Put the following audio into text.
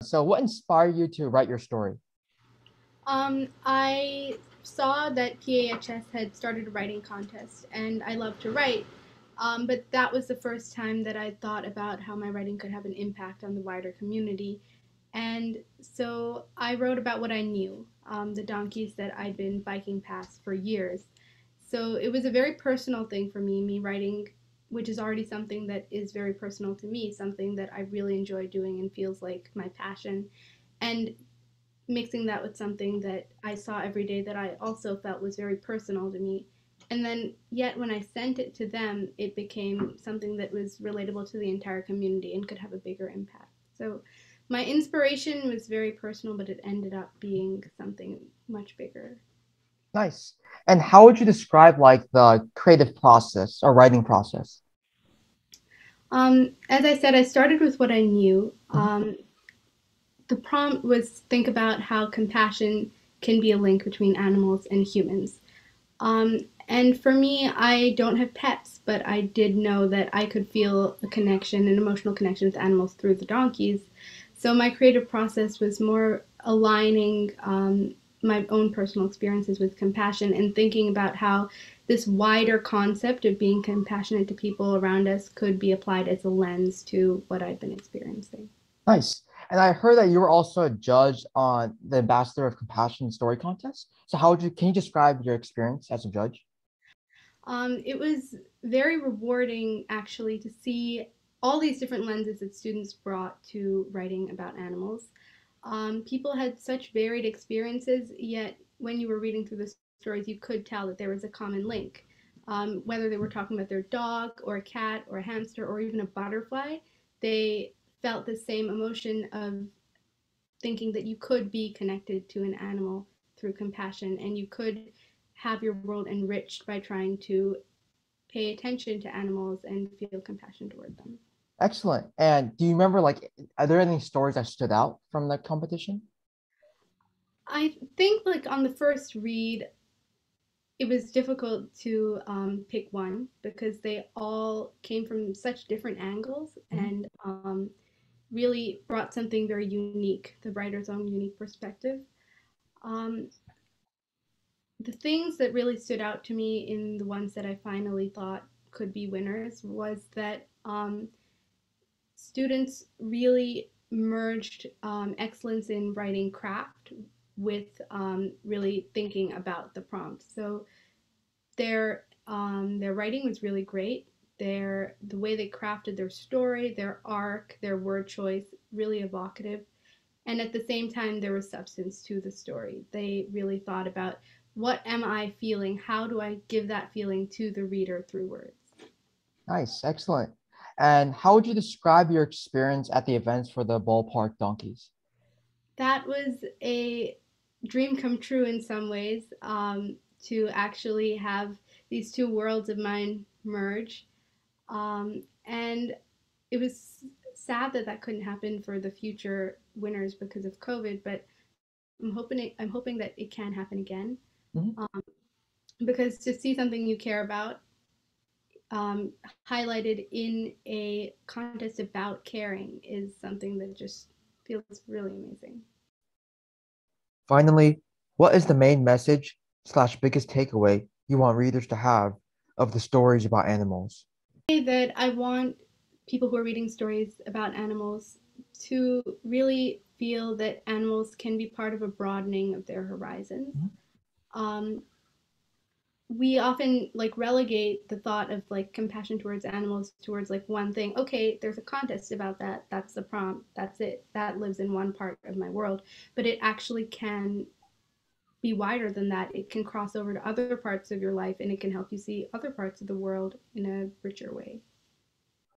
So what inspired you to write your story? I saw that PAHS had started a writing contest, and I love to write. But that was the first time that I thought about how my writing could have an impact on the wider community. And so I wrote about what I knew, the donkeys that I'd been biking past for years. So it was a very personal thing for me writing, which is already something that is very personal to me, something that I really enjoy doing and feels like my passion. And mixing that with something that I saw every day that I also felt was very personal to me. And then, yet, when I sent it to them, it became something that was relatable to the entire community and could have a bigger impact. So, my inspiration was very personal, but it ended up being something much bigger. Nice. And how would you describe like the creative process or writing process? As I said, I started with what I knew. Mhm. The prompt was think about how compassion can be a link between animals and humans. And for me, I don't have pets, but I did know that I could feel a connection, an emotional connection with animals through the donkeys. So my creative process was more aligning my own personal experiences with compassion and thinking about how this wider concept of being compassionate to people around us could be applied as a lens to what I've been experiencing. Nice. And I heard that you were also a judge on the Ambassador of Compassion Story Contest. So can you describe your experience as a judge? It was very rewarding actually to see all these different lenses that students brought to writing about animals. People had such varied experiences, yet when you were reading through the stories, you could tell that there was a common link. Whether they were talking about their dog or a cat or a hamster or even a butterfly, they felt the same emotion of thinking that you could be connected to an animal through compassion and you could have your world enriched by trying to pay attention to animals and feel compassion toward them. Excellent. And do you remember like are there any stories that stood out from the competition? I think, like, on the first read, it was difficult to pick one because they all came from such different angles Mhm. and really brought something very unique, the writer's own unique perspective. Um, the things that really stood out to me in the ones that I finally thought could be winners was that students really merged excellence in writing craft with really thinking about the prompt. So their writing was really great. The way they crafted their story, their arc, their word choice, really evocative. And at the same time, there was substance to the story. They really thought about what am I feeling? How do I give that feeling to the reader through words? Nice, excellent. And how would you describe your experience at the events for the Bol Park Donkeys? That was a dream come true in some ways, to actually have these two worlds of mine merge. And it was sad that that couldn't happen for the future winners because of COVID, but I'm hoping that it can happen again. Mhm. Um, because to see something you care about um, highlighted in a contest about caring is something that just feels really amazing. Finally, what is the main message slash biggest takeaway you want readers to have of the stories about animals? That I want people who are reading stories about animals to really feel that animals can be part of a broadening of their horizons. Mhm. Um, we often like relegate the thought of like compassion towards animals towards like one thing. Okay, there's a contest about that. That's the prompt. That's it. That lives in one part of my world. But it actually can be wider than that. It can cross over to other parts of your life and it can help you see other parts of the world in a richer way.